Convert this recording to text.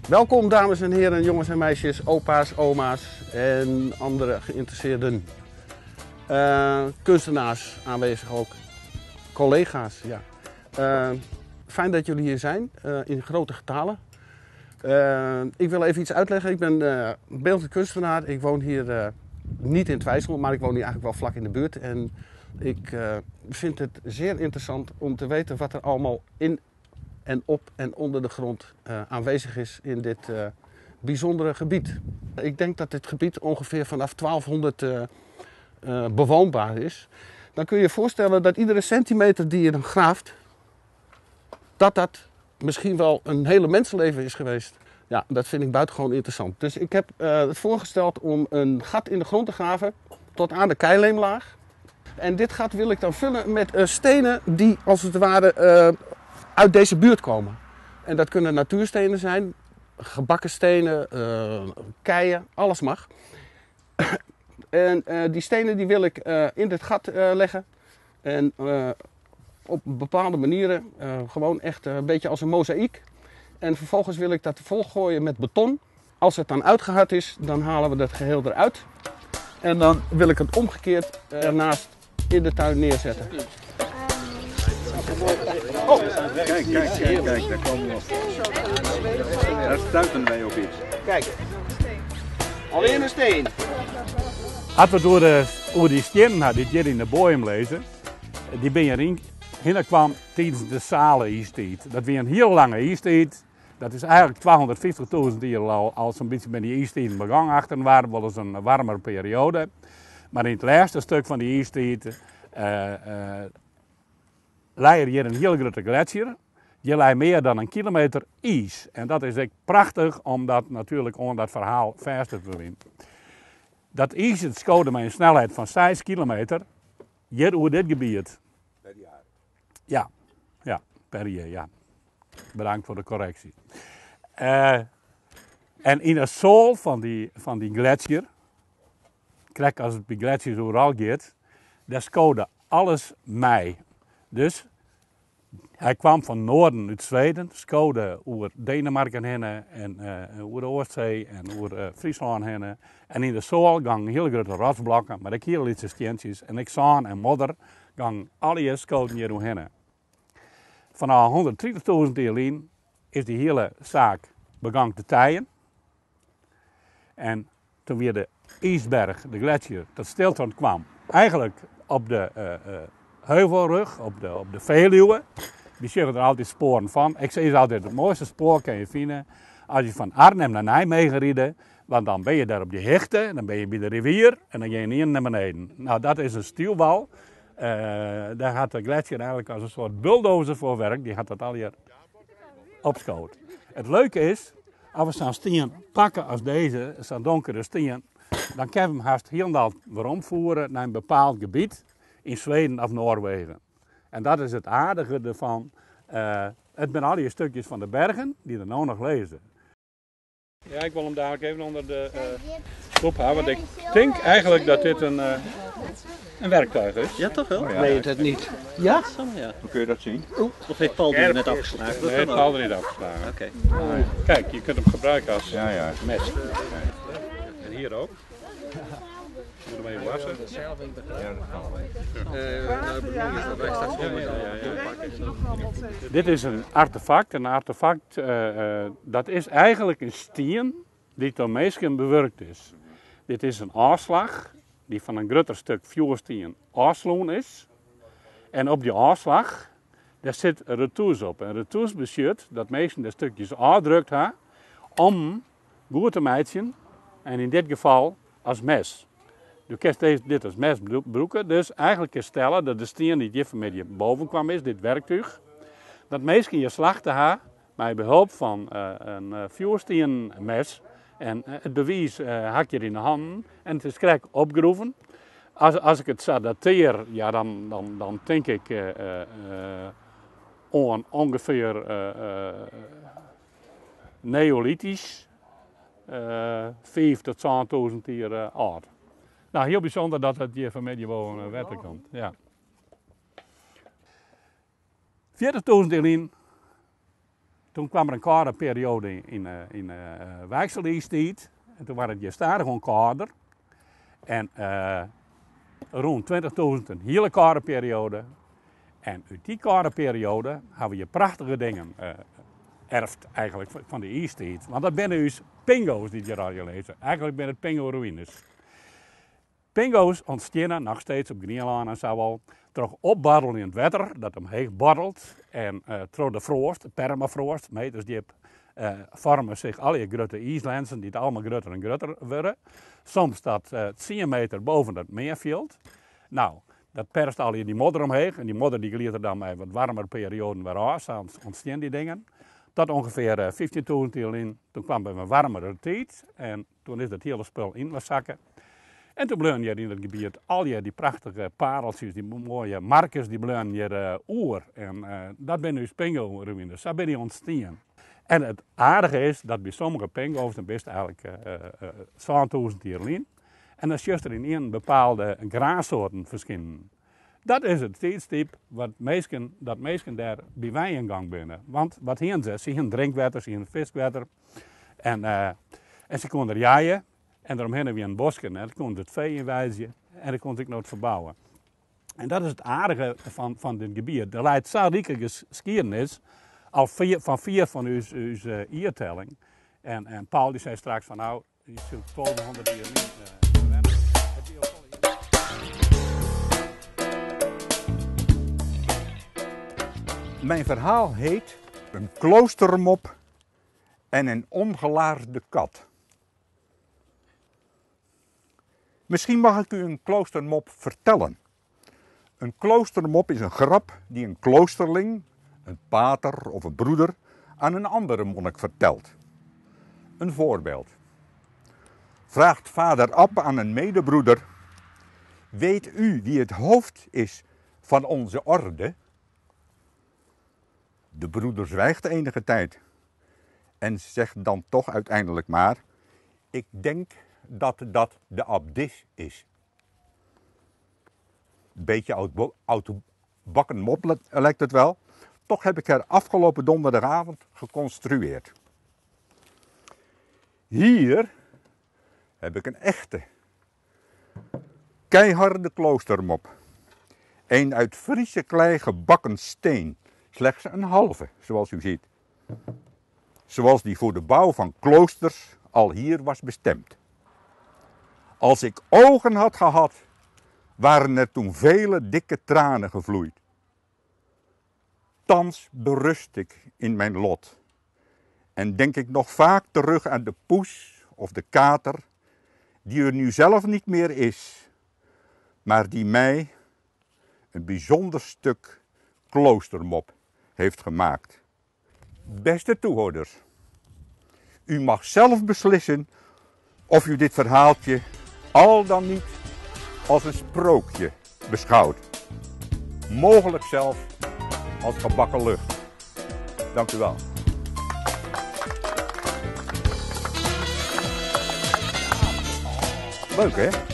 Welkom dames en heren, jongens en meisjes, opa's, oma's en andere geïnteresseerden. Kunstenaars aanwezig ook, collega's. Ja. Fijn dat jullie hier zijn, in grote getalen. Ik wil even iets uitleggen. Ik ben beeldend kunstenaar. Ik woon hier niet in Twijsel, maar ik woon hier eigenlijk wel vlak in de buurt. En ik vind het zeer interessant om te weten wat er allemaal in en op en onder de grond aanwezig is in dit bijzondere gebied. Ik denk dat dit gebied ongeveer vanaf 1200 bewoonbaar is. Dan kun je je voorstellen dat iedere centimeter die je dan graaft, dat misschien wel een hele mensenleven is geweest. Ja, dat vind ik buitengewoon interessant. Dus ik heb het voorgesteld om een gat in de grond te graven tot aan de keileemlaag. En dit gat wil ik dan vullen met stenen die als het ware uit deze buurt komen. En dat kunnen natuurstenen zijn, gebakken stenen, keien, alles mag. En die stenen die wil ik in dit gat leggen. En op bepaalde manieren, gewoon echt een beetje als een mozaïek. En vervolgens wil ik dat volgooien met beton. Als het dan uitgehard is, dan halen we dat geheel eruit. En dan wil ik het omgekeerd ernaast in de tuin neerzetten. Oh, kijk, daar komen we op. Daar stuiten wij op iets. Kijk, alleen een steen. Als we door die stenen hadden die hier in de boom lezen, die ben je heen kwam tijdens de Sale ijstijd. Dat weer een heel lange ijstijd. Dat is eigenlijk 250.000 jaar al zo'n beetje met die ijstijd begonnen. Achter waren wel eens een warmere periode. Maar in het laatste stuk van die ijstijd ligt hier een heel grote gletsjer. Die ligt meer dan 1 kilometer ijs. En dat is echt prachtig om dat natuurlijk onder dat verhaal vast te vinden. Dat ijs het schoot met een snelheid van 6 kilometer hier over dit gebied. Per jaar. Ja, per jaar, ja. Bedankt voor de correctie. En in de zool van die gletsjer, kijk als het bij gletsjers overal gaat, daar schoot alles mee. Dus hij kwam van noorden uit Zweden, schoot over Denemarken heen en over de Oostzee en over Friesland heen. En in de zool gingen heel grote rotsblokken met ook heel lichte steentjes. En ik zag en modder gingen alle schoten hier heen. Vanaf 130.000 jaar is die hele zaak begonnen te taaien. En toen weer de ijsberg, de gletsjer, tot stilstand kwam. Eigenlijk op de heuvelrug, op de Veluwe. Die zeggen er altijd sporen van. Ik zeg altijd, het mooiste spoor kan je vinden als je van Arnhem naar Nijmegen rijdt. Want dan ben je daar op die hechte, dan ben je bij de rivier en dan ga je niet naar beneden. Nou, dat is een stuwwal. Daar had de gletsjer eigenlijk als een soort bulldozer voor werk. Die had dat al hier opschoot. Het leuke is, als we zo'n steen pakken als deze, zo'n donkere steen, dan kunnen we hem haast helemaal weer omvoeren naar een bepaald gebied in Zweden of Noorwegen. En dat is het aardige ervan. Het zijn al die stukjes van de bergen die er nou nog lezen. Ja, ik wil hem dadelijk even onder de stoep houden, want ik denk eigenlijk dat dit een werktuig is. Ja, toch wel? Oh, ja. Nee, het niet. Ja? Hoe kun je dat zien? Of heeft Paul die net afgeslagen? Nee, het valt er niet afgeslagen. Oké. Kijk, je kunt hem gebruiken als Ja. mes. En hier ook. Moet hem even wassen. Ja, dat kan wel. Dit is een artefact. Een artefact dat is eigenlijk een steen die door mensen bewerkt is. Dit is een aanslag die van een groter stuk vuursteen aansloen is. En op die aanslag daar zit een retuus op. En retuus betekent dat mensen de stukjes aandrukt hebben om goed te maken. En in dit geval als mes. Je kunt dit als mes gebruiken. Dus eigenlijk kun je stellen dat de steen die hier met je boven kwam is, dit werktuig, dat meestal je slachten hebben met behulp van een vuursteenmes. En het bewijs hak je in de handen en het is correct opgeroepen. Als ik het zo dateer, ja, dan denk ik ongeveer neolithisch, 5 tot 10.000 jaar oud. Nou, heel bijzonder dat het hier van Medieval wetten komt. Ja. 40.000 jaar toen kwam er een koude periode in Wijksel-Iestijd. En toen was het gestadig gewoon kouder. En rond 20.000 een hele koude periode. En uit die koude periode hebben we prachtige dingen erft eigenlijk van de Iestijd. Want dat zijn dus pingo's die je radio lezen. Eigenlijk zijn het pingo-ruïnes. Pingo's ontstaan nog steeds op Griekenland en zo wel. Terug opbarrelen in het water, dat omheen barrelt. En door de frost, permafrost, meters diep, vormen zich al die grote ijslensen die het allemaal groter en groter worden. Soms staat 10 meter boven het meerveld. Nou, dat perst al die modder omheen. En die modder die gliet er dan bij wat warmere perioden weer af, dan ontstaan die dingen. Tot ongeveer 15.000 jaar in, toen kwam er een warmere tijd. En toen is dat hele spul in was zakken. En toen bleven hier in het gebied al die prachtige pareltjes, die mooie markers, die bleven hier oer. En dat zijn nu pingo-ruïnes, dat ben die ontstaan. En het aardige is dat bij sommige pingo's, dan best eigenlijk 20.000 jaar in. En dan is er in een bepaalde graansoorten verschillen. Dat is het tijdstip dat mensen daar bij wij in gang binnen. Want wat hier ze? Ze hebben drinkwater, ze hebben viswater. En ze konden er jaaien. En daarom hebben we een bosje. En dan kon het vee in wijzen. En dan kon ik nooit verbouwen. En dat is het aardige van dit gebied. Er leidt zo rijke geschiedenis. Al van vier van uw iertelling. En Paul die zei straks van nou, je zult 1200 jaar niet wennen. Mijn verhaal heet Een kloostermop en een ongelaarde kat. Misschien mag ik u een kloostermop vertellen. Een kloostermop is een grap die een kloosterling, een pater of een broeder, aan een andere monnik vertelt. Een voorbeeld. Vraagt vader Ab aan een medebroeder: weet u wie het hoofd is van onze orde? De broeder zwijgt enige tijd en zegt dan toch uiteindelijk maar: ik denk dat dat de abdis is. Beetje oud-bakken mop lijkt het wel. Toch heb ik er afgelopen donderdagavond geconstrueerd. Hier heb ik een echte, keiharde kloostermop. Een uit Friese klei gebakken steen. Slechts een halve, zoals u ziet. Zoals die voor de bouw van kloosters al hier was bestemd. Als ik ogen had gehad, waren er toen vele dikke tranen gevloeid. Thans berust ik in mijn lot. En denk ik nog vaak terug aan de poes of de kater, die er nu zelf niet meer is, maar die mij een bijzonder stuk kloostermop heeft gemaakt. Beste toehoorders, u mag zelf beslissen of u dit verhaaltje al dan niet als een sprookje beschouwt. Mogelijk zelfs als gebakken lucht. Dank u wel. Leuk hè?